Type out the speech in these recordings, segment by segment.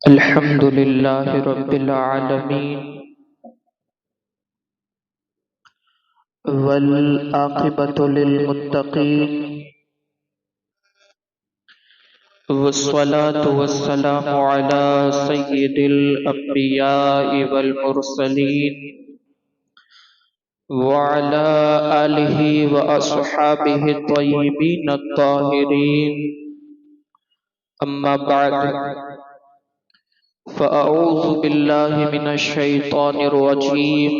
الحمد لله رب العالمين والعاقبة للمتقين والصلاة والسلام على سيد الأنبياء والمرسلين وعلى آله وأصحابه الطيبين الطاهرين. أما بعد، فأعوذ بالله من الشيطان الرجيم.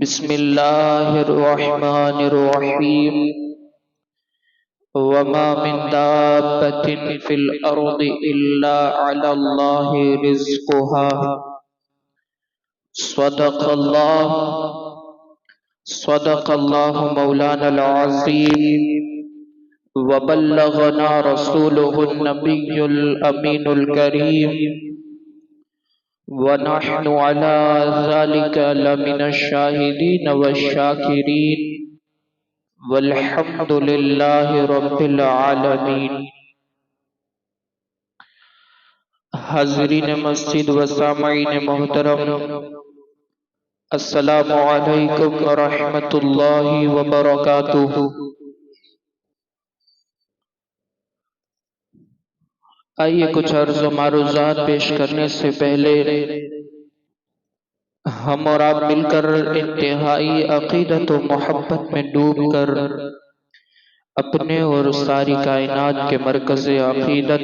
بسم الله الرحمن الرحيم. وما من دابة في الأرض إلا على الله رزقها. صدق الله مولانا العظيم، وبلغنا رسوله النبي الأمين الكريم، ونحن على ذلك لمن الشاهدين والشاكرين، والحمد لله رب العالمين. حاضرین مسجد و سامعین محترم، السلام علیکم ورحمۃ اللہ وبرکاتہ. آئیے کچھ عرض و معروضات پیش کرنے سے پہلے ہم اور آپ مل کر انتہائی عقیدت و محبت میں ڈوب کر اپنے اور ساری کائنات کے مرکز عقیدت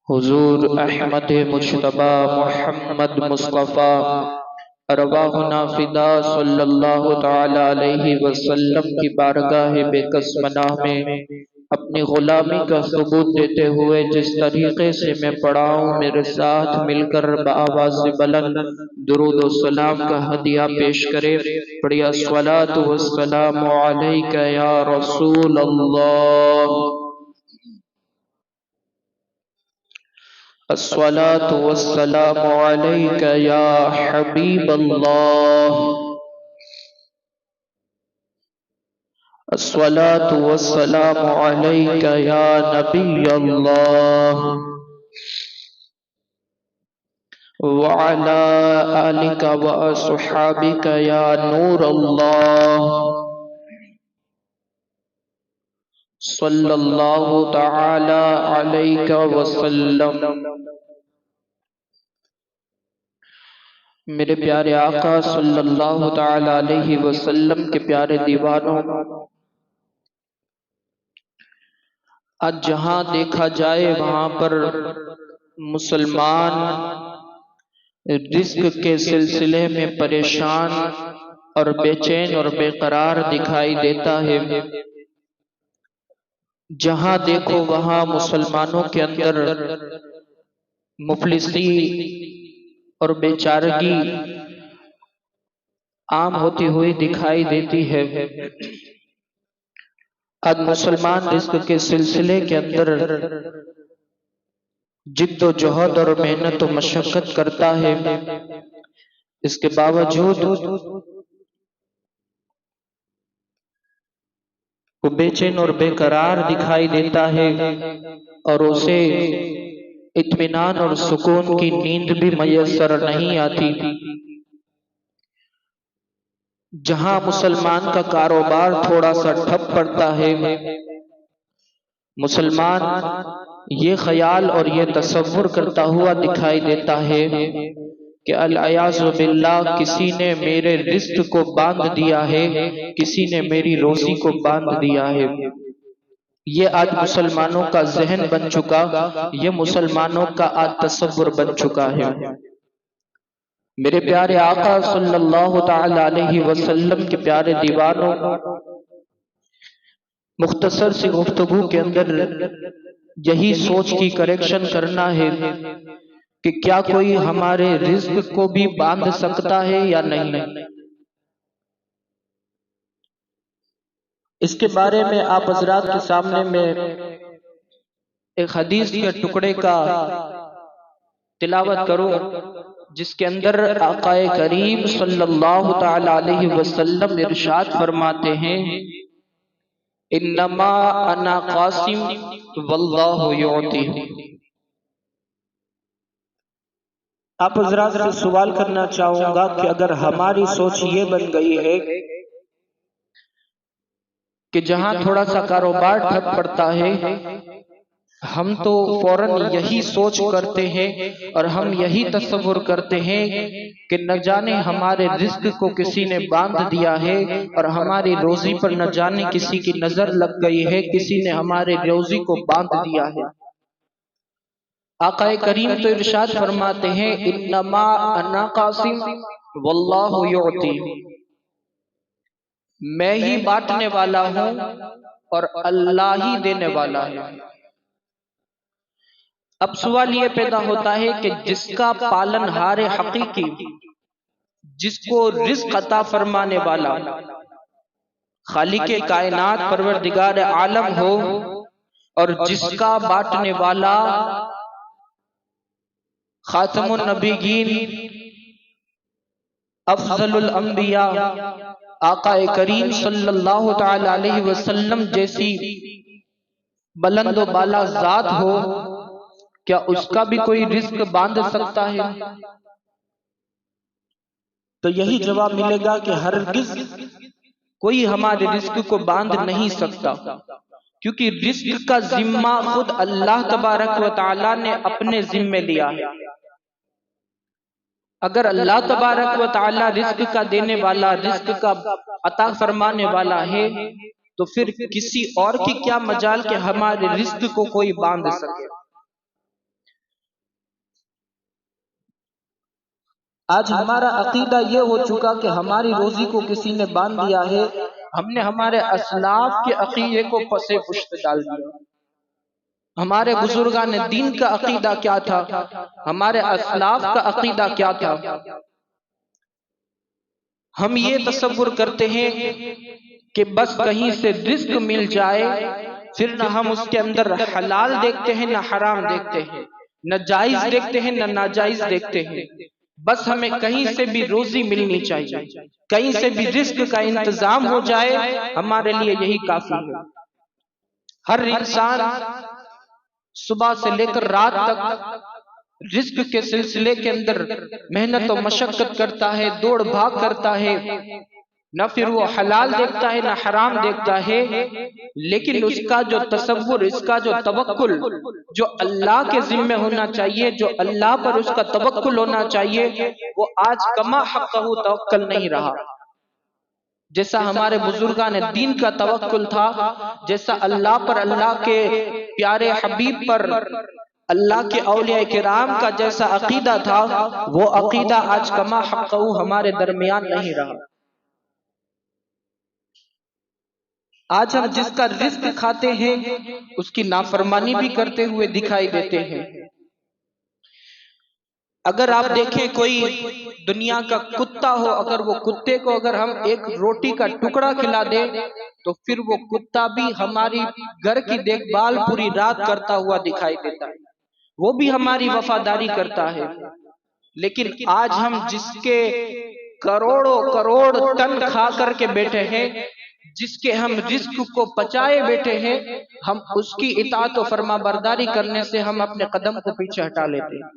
حضور احمد مجتبی محمد مصطفیٰ ارواحنا فدا صلی اللہ تعالی علیہ وسلم کی بارگاہ بے کس پناہ میں اپنی غلامی کا ثبوت دیتے ہوئے جس طریقے سے میں پڑھا ہوں، میرے ساتھ مل کر بآواز بلند درود و سلام کا ہدیہ پیش کرے. پڑھیے الصلاۃ والسلام علیک یا رسول اللہ، الصلاۃ والسلام علیک یا حبیب اللہ، الصلاۃ والسلام علیک یا نبی اللہ، وعلی آلک واصحابک یا نور اللہ، صلی اللہ تعالی علیہ وسلم. میرے پیارے آقا صلی اللہ تعالی علیہ وسلم کے پیارے دیوانوں، آج جہاں دیکھا جائے وہاں پر مسلمان رزق کے سلسلے میں پریشان اور بے چین اور بے قرار دکھائی دیتا ہے. جہاں دیکھو وہاں مسلمانوں کے اندر مفلسی اور بیچارگی عام ہوتی ہوئی دکھائی دیتی ہے. آج مسلمان رزق کے سلسلے کے اندر جد و جہد اور محنت و مشقت کرتا ہے، اس کے باوجود وہ بے چین اور بے قرار دکھائی دیتا ہے، اور اسے اطمینان اور سکون کی نیند بھی میسر نہیں آتی. جہاں مسلمان کا کاروبار تھوڑا سا ٹھپ پڑتا ہے، مسلمان یہ خیال اور یہ تصور کرتا ہوا دکھائی دیتا ہے کہ العیاذ باللہ کسی نے میرے رزق کو باندھ دیا ہے، کسی نے میری روزی کو باندھ دیا ہے. یہ آج مسلمانوں کا ذہن بن چکا، یہ مسلمانوں کا آج تصور بن چکا ہے. میرے پیارے آقا صلی اللہ تعالی علیہ وسلم کے پیارے دیوانوں، مختصر سی گفتگو کے اندر یہی سوچ کی کریکشن کرنا ہے کہ کیا کوئی ہمارے رزق کو بھی باندھ سکتا ہے یا نہیں. اس کے بارے میں آپ حضرات کے سامنے میں ایک حدیث کے ٹکڑے کا تلاوت کروں، جس کے اندر آقا کریم صلی اللہ تعالی علیہ وسلم ارشاد فرماتے ہیں انما انا قاسم واللہ یعطی۔ آپ حضرات سے سوال کرنا چاہوں گا کہ اگر ہماری سوچ یہ بن گئی ہے کہ جہاں تھوڑا سا کاروبار ٹھپ پڑتا ہے ہم تو فوراً یہی سوچ کرتے ہیں اور ہم یہی تصور کرتے ہیں کہ نہ جانے ہمارے رزق کو کسی نے باندھ دیا ہے اور ہماری روزی پر نہ جانے کسی کی نظر لگ گئی ہے، کسی نے ہمارے روزی کو باندھ دیا ہے۔ آقا کریم تو ارشاد فرماتے ہیں انما انا قاسم واللہ یعطی، میں ہی بانٹنے والا ہوں اور اللہ ہی دینے والا ہے۔ اب سوال یہ پیدا ہوتا ہے کہ جس کا پالن ہار حقیقی، جس کو رزق عطا فرمانے والا خالق کائنات پروردگار عالم ہو، اور جس کا بانٹنے والا خاتم النبیین افضل الانبیاء آقا کریم صلی اللہ تعالی علیہ وسلم جیسی بلند و بالا ذات ہو، کیا اس کا بھی کوئی رزق باندھ سکتا ہے؟ تو یہی جواب ملے گا کہ ہرگز کوئی ہمارے رزق کو باندھ نہیں سکتا، کیونکہ رزق کا ذمہ خود اللہ تبارک و تعالی نے اپنے ذمے لیا ہے۔ اگر اللہ تبارک و تعالی رزق کا دینے والا، رزق کا عطا فرمانے والا ہے تو پھر کسی اور کی کیا مجال کہ ہمارے رزق کو کوئی باندھ سکے۔ آج ہمارا عقیدہ یہ ہو چکا کہ ہماری روزی کو کسی نے باندھ دیا ہے، ہم نے ہمارے اسلاف کے عقیدے کو پس پشت ڈال دیا۔ ہمارے بزرگان دین کا عقیدہ کیا تھا، ہمارے اسلاف کا عقیدہ کیا تھا؟ ہم یہ تصور کرتے ہیں کہ بس کہیں سے رزق مل جائے، پھر نہ ہم اس کے اندر حلال دیکھتے ہیں نہ حرام دیکھتے ہیں، نہ جائز دیکھتے ہیں نہ ناجائز دیکھتے ہیں، بس ہمیں کہیں سے بھی روزی ملنی چاہیے، کہیں سے بھی رزق کا انتظام ہو جائے، ہمارے لیے یہی کافی ہے۔ ہر انسان صبح سے لے کر رات تک رزق کے سلسلے کے اندر محنت و مشقت کرتا ہے، دوڑ بھاگ کرتا ہے، نہ پھر وہ حلال دیکھتا ہے نہ حرام دیکھتا ہے، لیکن اس کا جو تصور، اس کا جو توکل جو اللہ کے ذمہ ہونا چاہیے، جو اللہ پر اس کا توکل ہونا چاہیے، وہ آج کما حقہ توکل نہیں رہا۔ جیسا ہمارے بزرگان دین کا توکل تھا، جیسا اللہ پر، اللہ کے پیارے حبیب پر، اللہ کے اولیاء کرام کا جیسا عقیدہ تھا، وہ عقیدہ آج کما حقہ ہمارے درمیان نہیں رہا۔ آج ہم جس کا رزق کھاتے ہیں اس کی نافرمانی بھی کرتے ہوئے دکھائی دیتے ہیں۔ اگر آپ دیکھیں کوئی دنیا کا کتا ہو، اگر وہ کتے کو اگر ہم ایک روٹی کا ٹکڑا کھلا دیں تو پھر وہ کتا بھی ہماری گھر کی دیکھ بھال پوری رات کرتا ہوا دکھائی دیتا ہے، وہ بھی ہماری وفاداری کرتا ہے۔ لیکن آج ہم جس کے کروڑوں کروڑ ٹن کھا کر کے بیٹھے ہیں، جس کے ہم رزق کو پچائے بیٹھے ہیں، ہم اس کی اطاعت و فرما برداری کرنے سے ہم اپنے قدم کو پیچھے ہٹا لیتے ہیں۔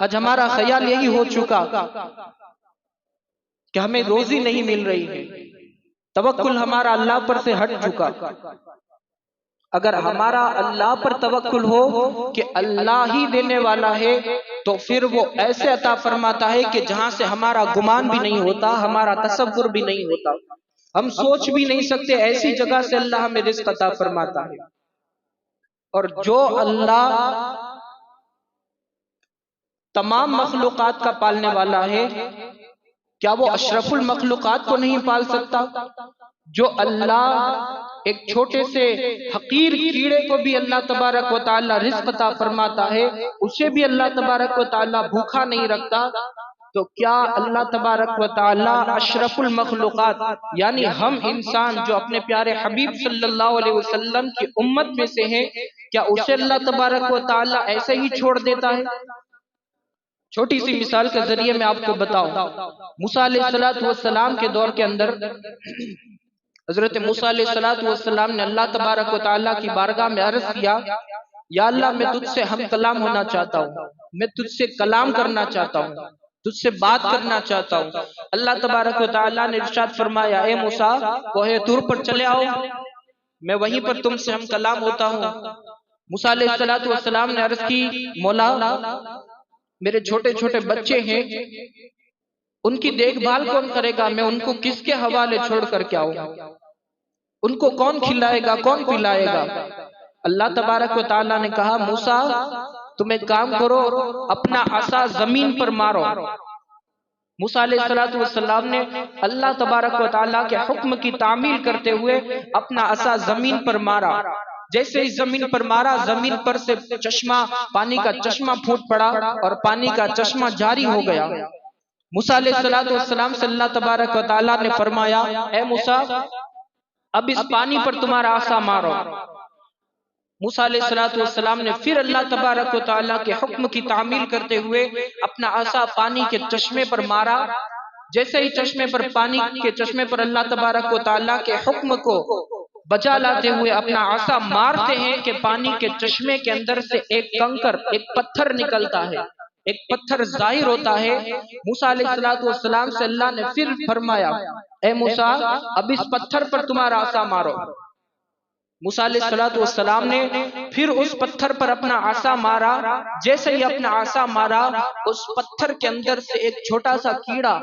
آج ہمارا خیال یہی ہو چکا کہ ہمیں روزی نہیں مل رہی ہے، توکل ہمارا اللہ پر سے ہٹ چکا۔ اگر ہمارا اللہ پر توکل ہو کہ اللہ ہی دینے والا ہے تو پھر وہ ایسے عطا فرماتا ہے کہ جہاں سے ہمارا گمان بھی نہیں ہوتا، ہمارا تصور بھی نہیں ہوتا، ہم سوچ بھی نہیں سکتے، ایسی جگہ سے اللہ ہمیں رزق عطا فرماتا ہے۔ اور جو اللہ تمام مخلوقات کا پالنے والا ہے، کیا وہ اشرف المخلوقات کو نہیں پال سکتا؟ جو اللہ ایک چھوٹے سے حقیر کیڑے کو بھی اللہ تبارک و تعالی رزق عطا فرماتا ہے، اسے بھی اللہ تبارک و تعالی بھوکا نہیں رکھتا، تو کیا اللہ تبارک و تعالی اشرف المخلوقات یعنی ہم انسان جو اپنے پیارے حبیب صلی اللہ علیہ وسلم کی امت میں سے ہیں، کیا اسے اللہ تبارک و تعالی ایسے ہی چھوڑ دیتا ہے؟ چھوٹی سی مثال کے ذریعے میں آپ کو بتاؤں، موسیٰ علیہ السلام کے دور کے اندر حضرت موسیٰ علیہ السلام نے اللہ تبارک و تعالیٰ کی بارگاہ میں عرض کیا، یا اللہ میں تجھ سے ہم کلام ہونا چاہتا ہوں، میں تجھ سے کلام کرنا چاہتا ہوں، تجھ سے بات کرنا چاہتا ہوں۔ اللہ تبارک و تعالیٰ نے ارشاد فرمایا، اے موسیٰ کوہ طور پر چلے آؤ، میں وہیں پر تم سے ہم کلام ہوتا ہوں۔ موسیٰ علیہ السلام نے عرض کی، مولا میرے چھوٹے چھوٹے بچے ہیں، ان کی دیکھ بھال کون کرے گا؟ میں ان کو کس کے حوالے چھوڑ کر کے آؤں؟ ان کو کون کھلائے گا، کون پلائے گا؟ اللہ تبارک و تعالیٰ نے کہا، موسیٰ تم ایک کام کرو، اپنا عصا زمین پر مارو۔ موسیٰ علیہ السلام نے اللہ تبارک و تعالیٰ کے حکم کی تعمیل کرتے ہوئے اپنا عصا زمین پر مارا۔ جیسے ہی زمین پر مارا، زمین پر سے چشمہ، پانی کا چشمہ پھوٹ پڑا اور پانی کا چشمہ جاری ہو گیا۔ موسیٰ علیہ السلام سے اللہ تبارک و تعالیٰ نے فرمایا، اے موسیٰ اب اس پانی پر تمہارا عصا مارو۔ موسیٰ علیہ السلام نے پھر اللہ تبارک و تعالیٰ کے حکم کی تعمیل کرتے ہوئے اپنا عصا پانی کے چشمے پر مارا۔ جیسے ہی چشمے پر، پانی کے چشمے پر اللہ تبارک و تعالیٰ کے حکم کو بجا لاتے ہوئے اپنا عصا مارتے ہیں کہ پانی کے چشمے کے اندر سے ایک کنکر، ایک پتھر نکلتا ہے، ایک پتھر ظاہر ہوتا ہے۔ موسیٰ علیہ السلام سے اللہ نے پھر فرمایا، اے موسیٰ اب اس پتھر پر تمہارا عصا مارو۔ موسیٰ علیہ السلام نے پھر اس پتھر پر اپنا عصا مارا۔ جیسے ہی اپنا عصا مارا، اس پتھر کے اندر سے ایک چھوٹا سا کیڑا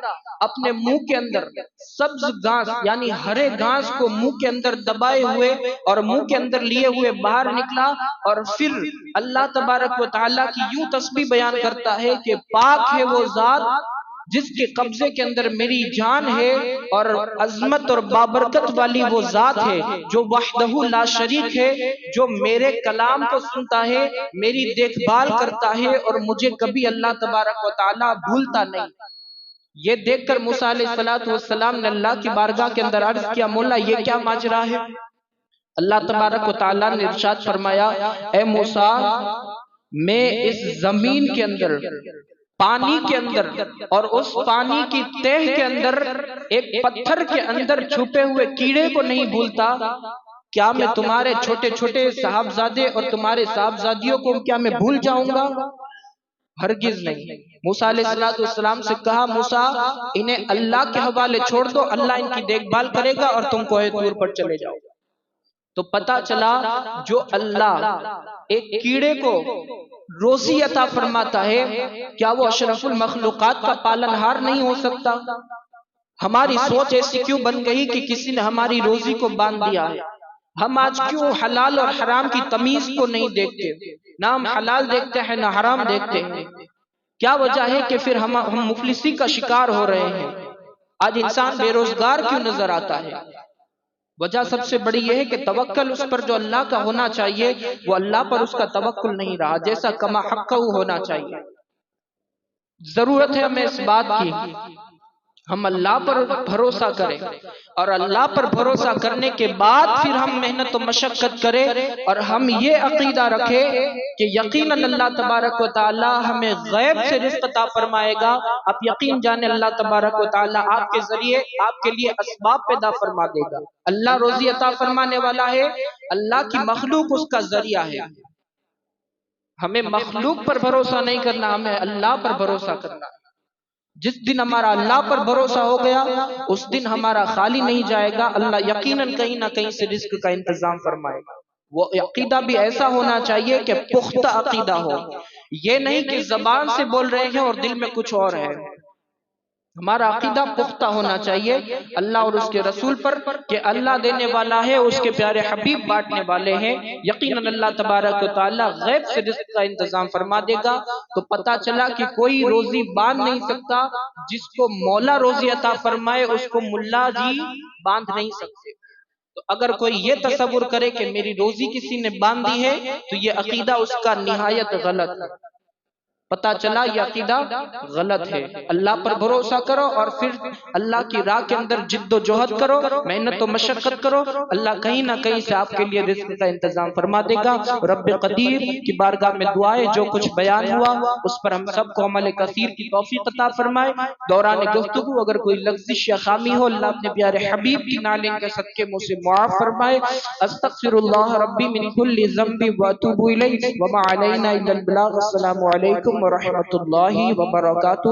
اپنے منہ کے اندر سبز گھاس یعنی ہرے گھاس کو منہ کے اندر دبائے ہوئے اور منہ کے اندر لیے ہوئے باہر نکلا، اور پھر اللہ تبارک و تعالیٰ کی یوں تسبیح بیان کرتا ہے کہ پاک ہے وہ ذات جس کے قبضے کے اندر میری جان ہے، اور عظمت اور بابرکت والی وہ ذات ہے جو وحدہ لا شریک ہے، جو میرے کلام کو سنتا ہے، میری دیکھ بھال کرتا ہے، اور مجھے کبھی اللہ تبارک و تعالیٰ بھولتا نہیں۔ یہ دیکھ کر موسیٰ علیہ السلام نے اللہ کی بارگاہ کے اندر عرض کیا، مولا یہ کیا ماجرا ہے؟ اللہ تبارک و تعالیٰ نے ارشاد فرمایا، اے موسیٰ میں اس زمین کے اندر، پانی کے اندر، اور اس پانی کی تہ کے اندر ایک پتھر کے اندر چھپے ہوئے کیڑے کو نہیں بھولتا۔ کیا میں تمہارے چھوٹے چھوٹے صاحبزادے اور تمہارے صاحبزادیوں کو کیا میں بھول جاؤں گا؟ ہرگز نہیں۔ موسیٰ علیہ السلام سے کہا، موسیٰ انہیں اللہ کے حوالے چھوڑ دو، اللہ ان کی دیکھ بھال کرے گا اور تم کوہ طور پر چلے جاؤ۔ تو پتا چلا جو اللہ ایک کیڑے کو روزی عطا فرماتا ہے، کیا وہ اشرف المخلوقات کا پالنہار نہیں ہو سکتا؟ ہماری سوچ ایسی کیوں بن گئی کہ کسی نے ہماری روزی کو باندھ دیا ہے؟ ہم آج کیوں حلال اور حرام کی تمیز کو نہیں دیکھتے؟ نہ ہم حلال دیکھتے ہیں نہ حرام دیکھتے ہیں۔ کیا وجہ ہے کہ پھر ہم مفلسی کا شکار ہو رہے ہیں؟ آج انسان بے روزگار کیوں نظر آتا ہے؟ وجہ سب سے بڑی یہ ہے کہ توکل اس پر جو اللہ کا ہونا چاہیے وہ اللہ پر اس کا توکل نہیں رہا، جیسا کما حق ہونا چاہیے۔ ضرورت ہے ہمیں اس بات کی ہم اللہ پر بھروسہ کریں، اور اللہ پر بھروسہ کرنے کے بعد پھر ہم محنت و مشقت کریں، اور ہم یہ عقیدہ رکھیں کہ یقیناً اللہ تبارک و تعالی ہمیں غیب سے رزق عطا فرمائے گا۔ آپ یقین جانیں اللہ تبارک و تعالی آپ کے ذریعے آپ کے لیے اسباب پیدا فرما دے گا۔ اللہ روزی عطا فرمانے والا ہے، اللہ کی مخلوق اس کا ذریعہ ہے۔ ہمیں مخلوق پر بھروسہ نہیں کرنا، ہمیں اللہ پر بھروسہ کرنا۔ جس دن ہمارا اللہ پر بھروسہ ہو گیا اس دن ہمارا خالی نہیں جائے گا، اللہ یقیناً کہیں نہ کہیں سے رزق کا انتظام فرمائے گا۔ وہ عقیدہ بھی ایسا ہونا چاہیے کہ پختہ عقیدہ ہو، یہ نہیں کہ زبان سے بول رہے ہیں اور دل میں کچھ اور ہے۔ ہمارا عقیدہ پختہ ہونا چاہیے اللہ اور اس کے رسول پر کہ اللہ دینے والا ہے، اس کے پیارے حبیب بانٹنے والے ہیں۔ یقیناً اللہ تبارک و تعالی غیب سے رزق کا انتظام فرما دے گا۔ تو پتا چلا کہ کوئی روزی باندھ نہیں سکتا، جس کو مولا روزی عطا فرمائے اس کو ملا جی باندھ نہیں سکتے۔ تو اگر کوئی یہ تصور کرے کہ میری روزی کسی نے باندھی ہے تو یہ عقیدہ اس کا نہایت غلط ہے۔ پتہ چلا یہ عقیدہ غلط ہے۔ اللہ پر بھروسہ کرو اور پھر اللہ کی راہ کے اندر جد و جہد کرو، محنت و مشقت کرو، اللہ کہیں نہ کہیں سے آپ کے لیے رزق کا انتظام فرما دے گا۔ رب قدیر کی بارگاہ میں دعائیں، جو کچھ بیان ہوا اس پر ہم سب کو عمل کثیر کی توفیق عطا فرمائے۔ دوران گفتگو اگر کوئی لغزش یا خامی ہو، اللہ اپنے پیارے حبیب کی نالین کے صدقے مجھ سے معاف فرمائے۔ استغفر اللہ ربی من کل ذنب واتوب الیہ وما علینا الا البلاغ۔ السلام علیکم ورحمۃ اللہ وبرکاتہ۔